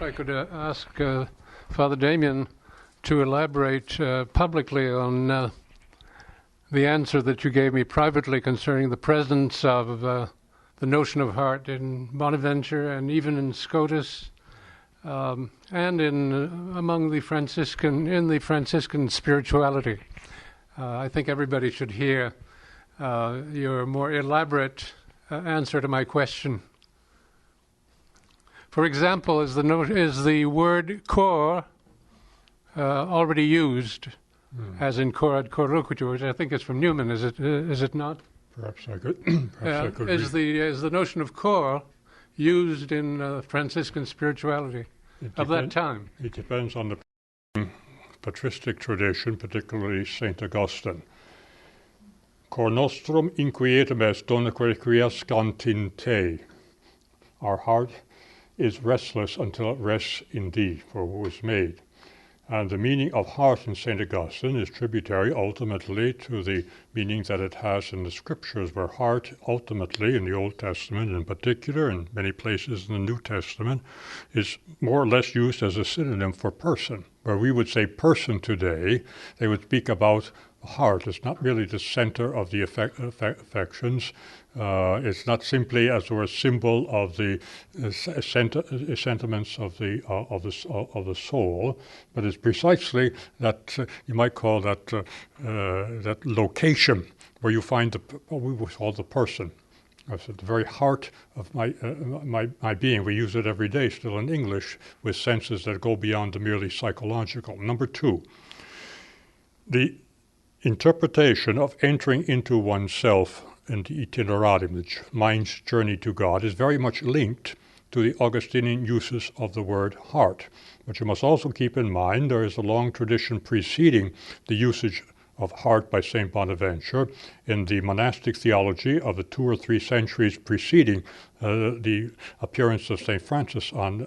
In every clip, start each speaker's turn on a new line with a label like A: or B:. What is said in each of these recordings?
A: I could ask Father Damien to elaborate publicly on the answer that you gave me privately concerning the presence of the notion of heart in Bonaventure and even in Scotus, and among the Franciscan spirituality. I think everybody should hear your more elaborate answer to my question. For example, is the word cor already used, as in cor ad cor loquitur, which I think is from Newman, is it not?
B: Perhaps I could.
A: Is the notion of cor used in Franciscan spirituality of that time?
B: It depends on the patristic tradition, particularly St. Augustine. Cor nostrum inquietum est donaque quiescant in te. Our heart is restless until it rests in thee, for who was made. And the meaning of heart in St. Augustine is tributary ultimately to the meaning that it has in the scriptures, where heart ultimately in the Old Testament in particular, and many places in the New Testament, is more or less used as a synonym for person. Where we would say person today, they would speak about heart. It's not really the center of the affections. It's not simply as a symbol of the sentiments of the soul, but it's precisely that you might call that that location where you find what we would call the person. It's at the very heart of my being. We use it every day still in English with senses that go beyond the merely psychological. Number two, the interpretation of entering into oneself in the Itinerarium, the mind's journey to God, is very much linked to the Augustinian uses of the word heart. But you must also keep in mind there is a long tradition preceding the usage of heart by St. Bonaventure in the monastic theology of the 2 or 3 centuries preceding the appearance of St. Francis on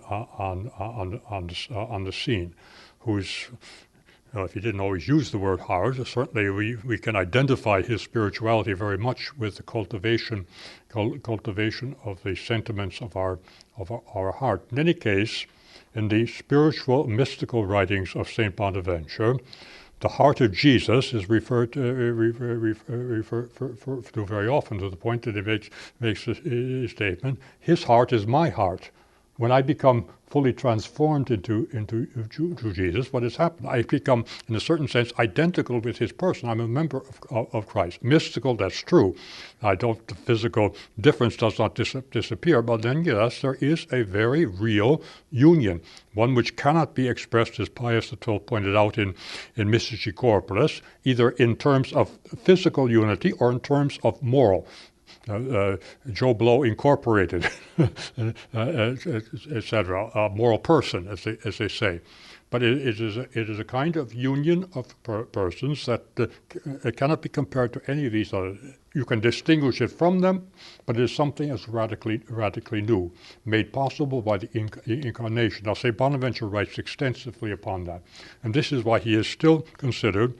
B: the scene, who's if he didn't always use the word heart, certainly we can identify his spirituality very much with the cultivation of the sentiments of our heart. In any case, in the spiritual mystical writings of St. Bonaventure, the heart of Jesus is referred to very often, to the point that he makes a statement, his heart is my heart. When I become fully transformed into Jesus, what has happened? I become, in a certain sense, identical with his person. I'm a member of Christ. Mystical, that's true. The physical difference does not disappear, but then, yes, there is a very real union, one which cannot be expressed, as Pius XII pointed out in Mystici Corporis, either in terms of physical unity or in terms of moral. Joe Blow Incorporated, etc., moral person, as they say. But it is a kind of union of persons that it cannot be compared to any of these others. You can distinguish it from them, but it is something as radically new, made possible by the incarnation. Now, St. Bonaventure writes extensively upon that, and this is why he is still considered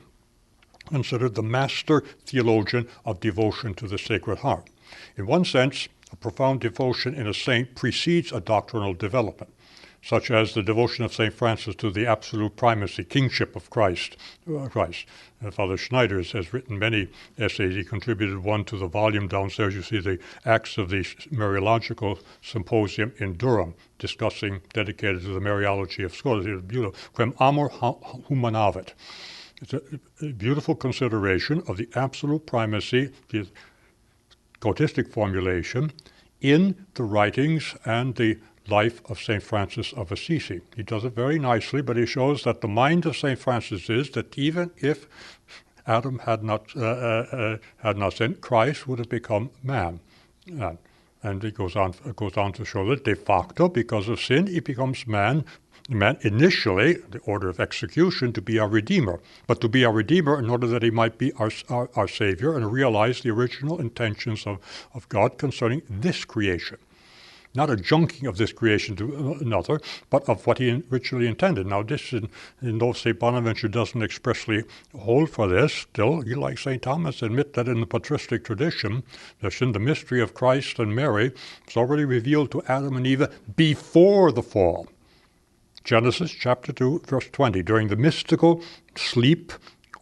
B: the master theologian of devotion to the Sacred Heart. In one sense, a profound devotion in a saint precedes a doctrinal development, such as the devotion of St. Francis to the absolute primacy, kingship of Christ. Father Schneiders has written many essays. He contributed one to the volume downstairs. You see the Acts of the Mariological Symposium in Durham, dedicated to the Mariology of Scotus. It was beautiful. Quem amor humanavit. It's a beautiful consideration of the absolute primacy, the scotistic formulation, in the writings and the life of St. Francis of Assisi. He does it very nicely, but he shows that the mind of St. Francis is that even if Adam had not sinned, Christ would have become man. And it goes on to show that de facto, because of sin, he becomes man. Man initially, the order of execution, to be our Redeemer, but to be our Redeemer in order that he might be our Savior and realize the original intentions of God concerning this creation. Not a junking of this creation to another, but of what he originally intended. Now, this, though St. Bonaventure doesn't expressly hold for this, still, he, like St. Thomas, admit that in the patristic tradition, the mystery of Christ and Mary was already revealed to Adam and Eve before the fall. Genesis chapter 2, verse 20, during the mystical sleep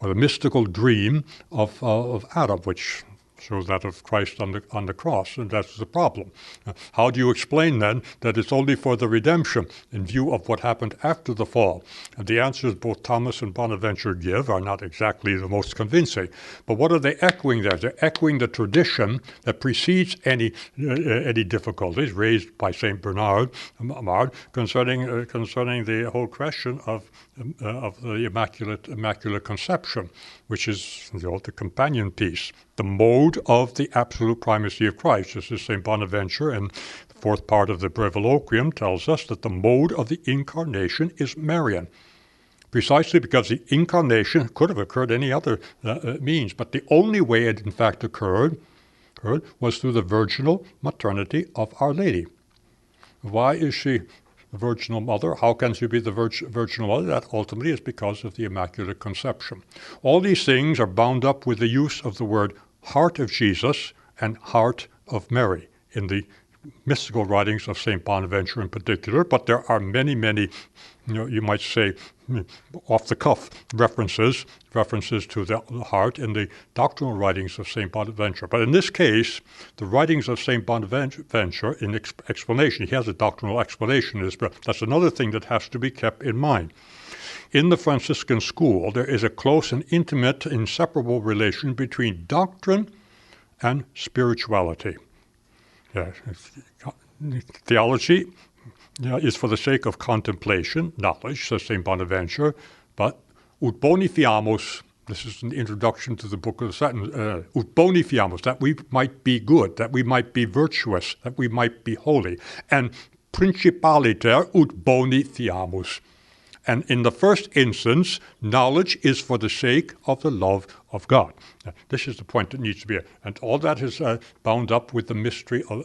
B: or the mystical dream of Adam, which shows that of Christ on the cross, and that's the problem. How do you explain then that it's only for the redemption in view of what happened after the fall? And the answers both Thomas and Bonaventure give are not exactly the most convincing. But what are they echoing there? They're echoing the tradition that precedes any difficulties raised by St. Bernard concerning the whole question of the Immaculate Conception, which is the companion piece, the mode of the absolute primacy of Christ. This is St. Bonaventure, and the fourth part of the Breviloquium tells us that the mode of the incarnation is Marian, precisely because the incarnation could have occurred any other means, but the only way it in fact occurred was through the virginal maternity of Our Lady. Why is she the Virginal Mother? How can she be the Virginal Mother? That ultimately is because of the Immaculate Conception. All these things are bound up with the use of the word heart of Jesus and heart of Mary in the mystical writings of St. Bonaventure in particular, but there are many, you might say, off-the-cuff references to the heart in the doctrinal writings of St. Bonaventure. But in this case, the writings of St. Bonaventure in explanation, he has a doctrinal explanation, but that's another thing that has to be kept in mind. In the Franciscan school, there is a close and intimate, inseparable relation between doctrine and spirituality. Theology is for the sake of contemplation, knowledge, says St. Bonaventure, but ut boni fiamus, this is an introduction to the book of the Saturn, ut boni fiamus, that we might be good, that we might be virtuous, that we might be holy, and principaliter ut boni fiamus. And in the first instance, knowledge is for the sake of the love of God. This is the point that needs to be, and all that is bound up with the mystery of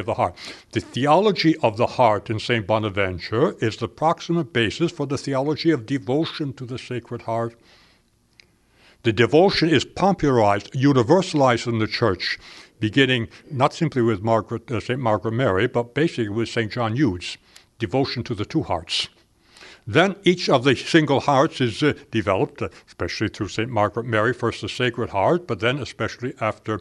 B: the heart. The theology of the heart in St. Bonaventure is the proximate basis for the theology of devotion to the Sacred Heart. The devotion is popularized, universalized in the Church, beginning not simply with St. Margaret Mary, but basically with St. John Eudes, devotion to the two hearts. Then each of the single hearts is developed, especially through St. Margaret Mary, first the Sacred Heart, but then especially after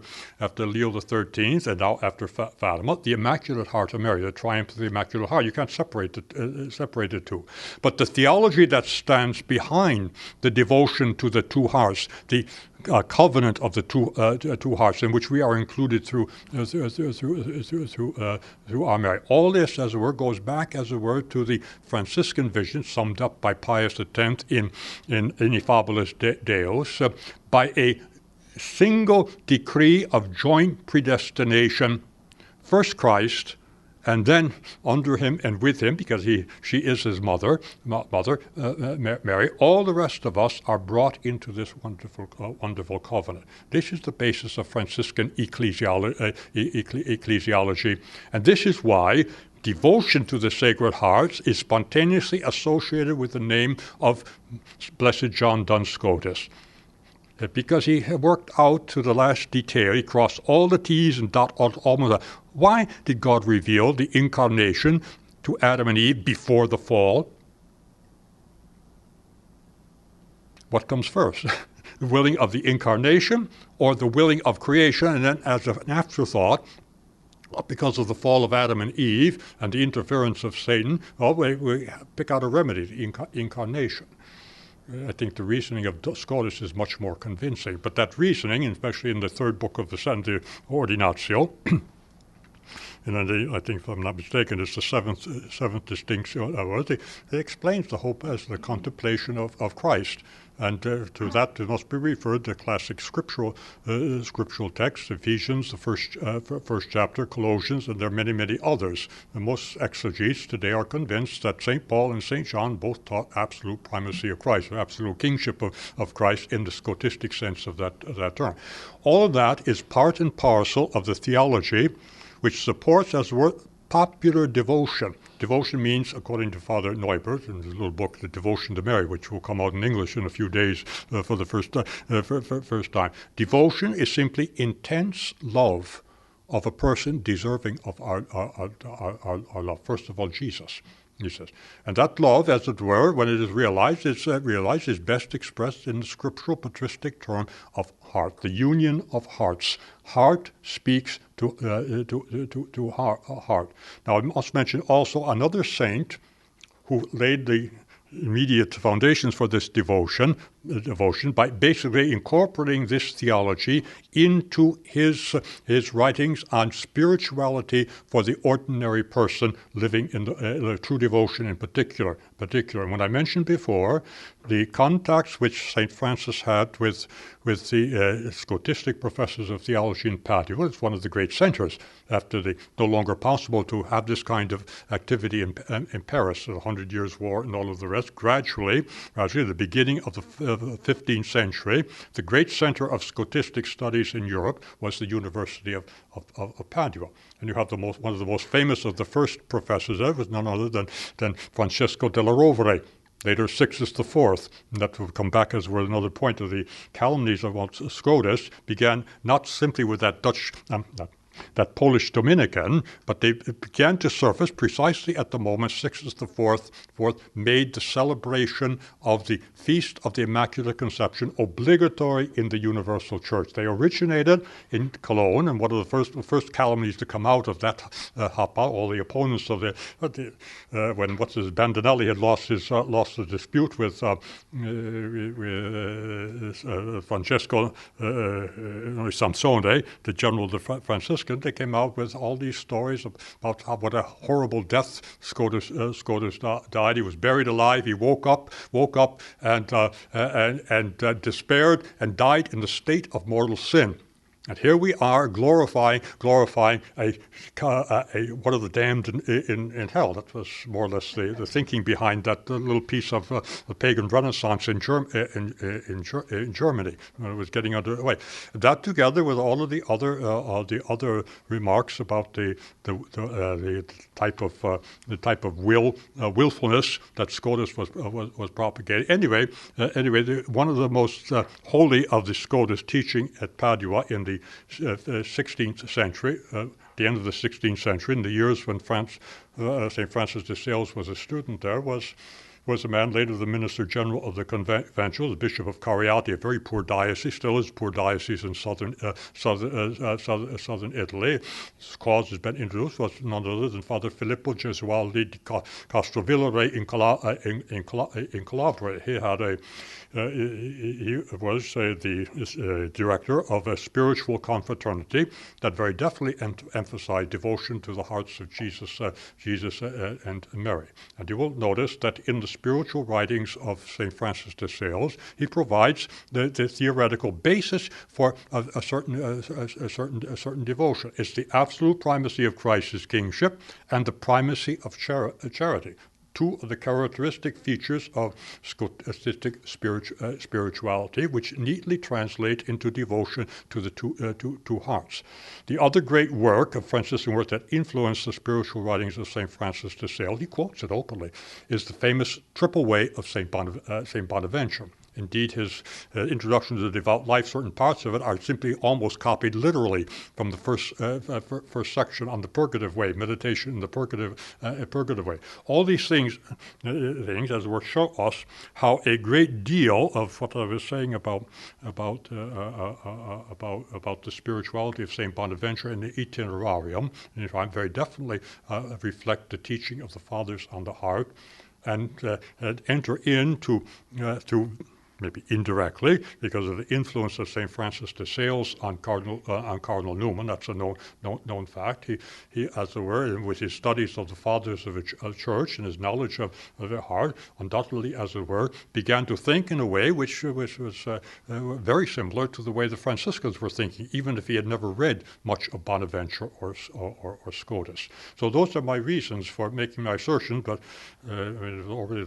B: Leo XIII, and now after Fatima, the Immaculate Heart of Mary, the triumph of the Immaculate Heart. You can't separate the two. But the theology that stands behind the devotion to the two hearts, the covenant of the two hearts, in which we are included through our Mary. All this, as it were, goes back, as it were, to the Franciscan vision, summed up by Pius X in Ineffabilis Deus, by a single decree of joint predestination, first Christ, and then under him and with him, because she is his mother, Mary, all the rest of us are brought into this wonderful covenant. This is the basis of Franciscan ecclesiology, and this is why devotion to the Sacred Hearts is spontaneously associated with the name of Blessed John Duns Scotus. Because he had worked out to the last detail, he crossed all the T's and dot all the. Why did God reveal the incarnation to Adam and Eve before the fall? What comes first? The willing of the incarnation or the willing of creation? And then as an afterthought, because of the fall of Adam and Eve and the interference of Satan, we pick out a remedy, the incarnation. I think the reasoning of Scotus is much more convincing. But that reasoning, especially in the third book of the Ordinatio, and I think, if I'm not mistaken, it's the seventh distinction. It explains the hope as the contemplation of Christ. And to that must be referred to classic scriptural texts, Ephesians, the first chapter, Colossians, and there are many, many others. And most exegetes today are convinced that St. Paul and St. John both taught absolute primacy of Christ, or absolute kingship of Christ in the scotistic sense of that term. All of that is part and parcel of the theology which supports, as it were, popular devotion. Devotion means, according to Father Neubert in his little book, The Devotion to Mary, which will come out in English in a few days for the first time. Devotion is simply intense love of a person deserving of our love. First of all, Jesus. he says. And that love, as it were, when it is realized, is best expressed in the scriptural patristic term of heart, the union of hearts. Heart speaks to heart. Now, I must mention also another saint who laid the immediate foundations for this devotion by basically incorporating this theology into his writings on spirituality for the ordinary person living in the true devotion in particular. And when I mentioned before the contacts which St. Francis had with the scotistic professors of theology in Padua, it's one of the great centers after the no longer possible to have this kind of activity in Paris, the 100 Years' War and all of the rest. Gradually, the beginning of the 15th century, the great center of scotistic studies in Europe was the University of Padua. And you have one of the most famous of the first professors there was none other than Francesco della Rovere, later Sixtus IV. And that will come back as well another point of the calumnies about Scotus began not simply with that that Polish Dominican, but they began to surface precisely at the moment Sixtus IV made the celebration of the Feast of the Immaculate Conception obligatory in the Universal Church. They originated in Cologne, and one of the first calumnies to come out of that hapa, all the opponents of when Bandinelli had lost the dispute with Francesco Sansone, the general of the Franciscans. They came out with all these stories about what a horrible death Scotus died. He was buried alive. He woke up and despaired and died in the state of mortal sin. And here we are glorifying one of the damned in hell. That was more or less the thinking behind that little piece of the pagan Renaissance in Germany when it was getting underway. That, together with all of the other remarks about the type of willfulness that Scotus was propagating. Anyway, one of the most holy of the Scotus teaching at Padua in the 16th century, the end of the 16th century, in the years when St. Francis de Sales was a student there, was a man later the Minister General of the Conventual, the Bishop of Cariati, a very poor diocese, still is a poor diocese in southern Italy. His cause has been introduced, was none other than Father Filippo Gesualdi di Castrovillare in Calabria. He was the director of a spiritual confraternity that very definitely emphasized devotion to the hearts of Jesus and Mary. And you will notice that in the spiritual writings of St. Francis de Sales, he provides the theoretical basis for a certain devotion. It's the absolute primacy of Christ's kingship and the primacy of charity. Two of the characteristic features of scotistic spirituality, which neatly translate into devotion to the two hearts. The other great work of Franciscan work that influenced the spiritual writings of St. Francis de Sales, he quotes it openly, is the famous Triple Way of St. Bonaventure. Indeed, his introduction to the devout life, certain parts of it are simply almost copied literally from the first section on the purgative way, meditation in the purgative way. All these things, as it were, show us how a great deal of what I was saying about the spirituality of St. Bonaventure and the Itinerarium, and very definitely reflect the teaching of the Fathers on the heart, and enter into maybe indirectly, because of the influence of St. Francis de Sales on Cardinal Newman. That's a known fact. He, as it were, with his studies of the Fathers of the Church and his knowledge of their heart, undoubtedly, as it were, began to think in a way which was very similar to the way the Franciscans were thinking, even if he had never read much of Bonaventure or Scotus. So those are my reasons for making my assertion, but already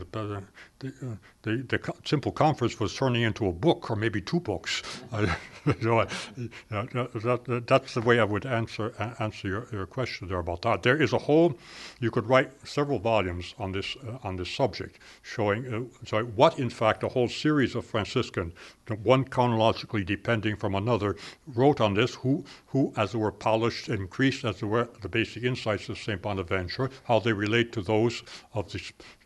B: simple conference was turning into a book or maybe two books. That's the way I would answer your question there about that. There is a whole, you could write several volumes on this subject, showing what in fact a whole series of Franciscans, one chronologically depending from another, wrote on this, who as it were polished and increased as it were the basic insights of St. Bonaventure, how they relate to those of the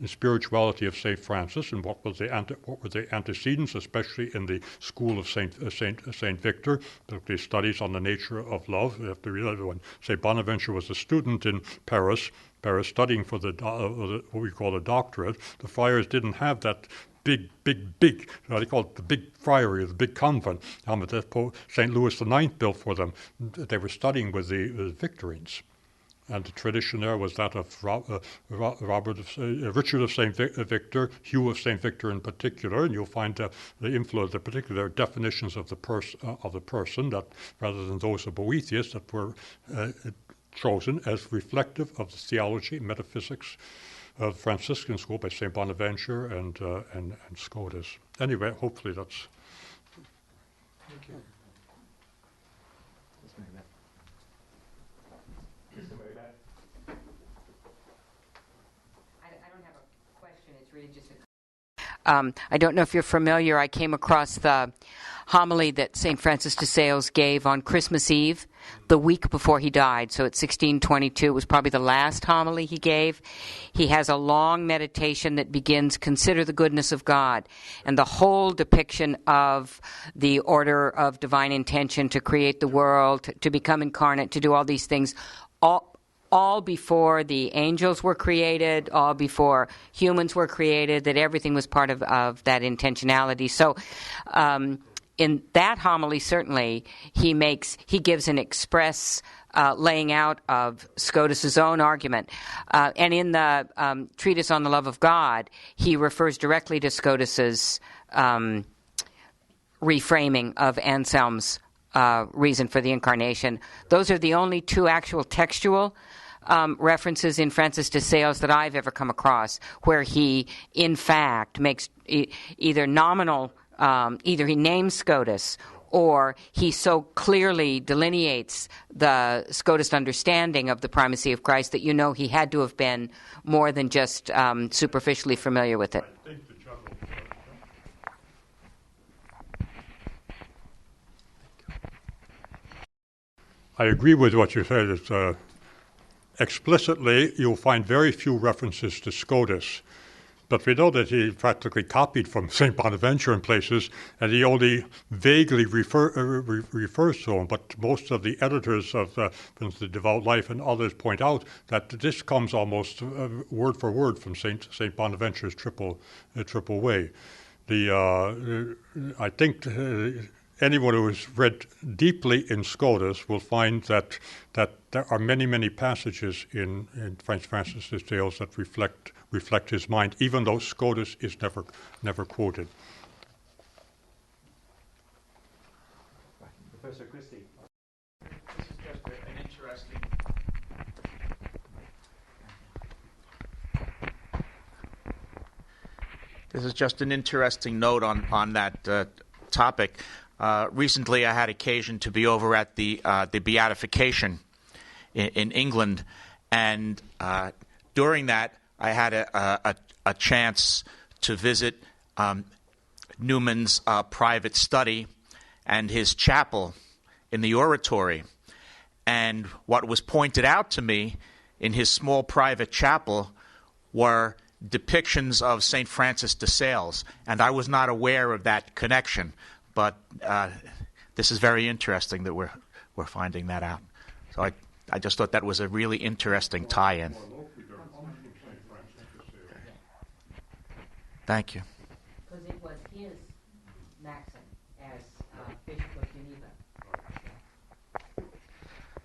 B: spirituality of St. Francis, and what were the antecedents, especially in the school of Saint Victor, the studies on the nature of love. You have to realize when St. Bonaventure was a student in Paris studying for what we call a doctorate, the friars didn't have that big, they call it the big friary, the big convent that St. Louis IX built for them. They were studying with the Victorines. And the tradition there was that of Richard of St. Victor, Hugh of St. Victor in particular, and you'll find the influence, the particular definitions of the person, that rather than those of Boethius, that were chosen as reflective of the theology, metaphysics of the Franciscan school by St. Bonaventure and Scotus. Anyway, hopefully that's. Thank you.
C: I don't know if you're familiar. I came across the homily that St. Francis de Sales gave on Christmas Eve, the week before he died. So at 1622, it was probably the last homily he gave. He has a long meditation that begins, "Consider the goodness of God," and the whole depiction of the order of divine intention to create the world, to become incarnate, to do all these things, all before the angels were created, all before humans were created, that everything was part of that intentionality. So in that homily, certainly, he gives an express laying out of Scotus's own argument. And in the treatise on the love of God, he refers directly to Scotus's reframing of Anselm's reason for the incarnation. Those are the only two actual textual references in Francis de Sales that I've ever come across where he, in fact, makes either nominal, either he names Scotus or he so clearly delineates the Scotist understanding of the primacy of Christ that you know he had to have been more than just superficially familiar with it.
B: I agree with what you said. It's, explicitly, you'll find very few references to Scotus, but we know that he practically copied from St. Bonaventure in places, and he only vaguely refers to him. But most of the editors of the Devout Life and others point out that this comes almost word for word from St. Bonaventure's triple way. I think. Anyone who has read deeply in Scotus will find that there are many passages in Francis de Sales that reflect his mind, even though Scotus is never quoted.
D: Professor Christie. This is just an interesting note on that topic. Recently, I had occasion to be over at the Beatification in England, and during that, I had a chance to visit Newman's private study and his chapel in the oratory. And what was pointed out to me in his small private chapel were depictions of St. Francis de Sales, and I was not aware of that connection. But this is very interesting that we're finding that out. So I just thought that was a really interesting tie-in. Thank you.
C: Because it was his maxim as Bishop of Geneva.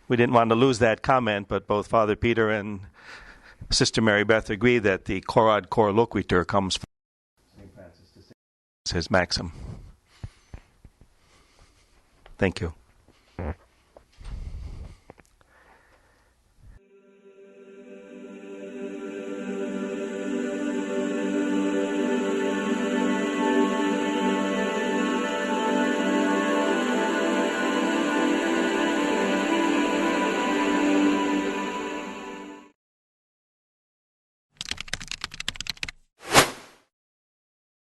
D: We didn't want to lose that comment, but both Father Peter and Sister Mary Beth agree that the Corad Cor Loquitur comes from St. Francis de Sales, his maxim. Thank you.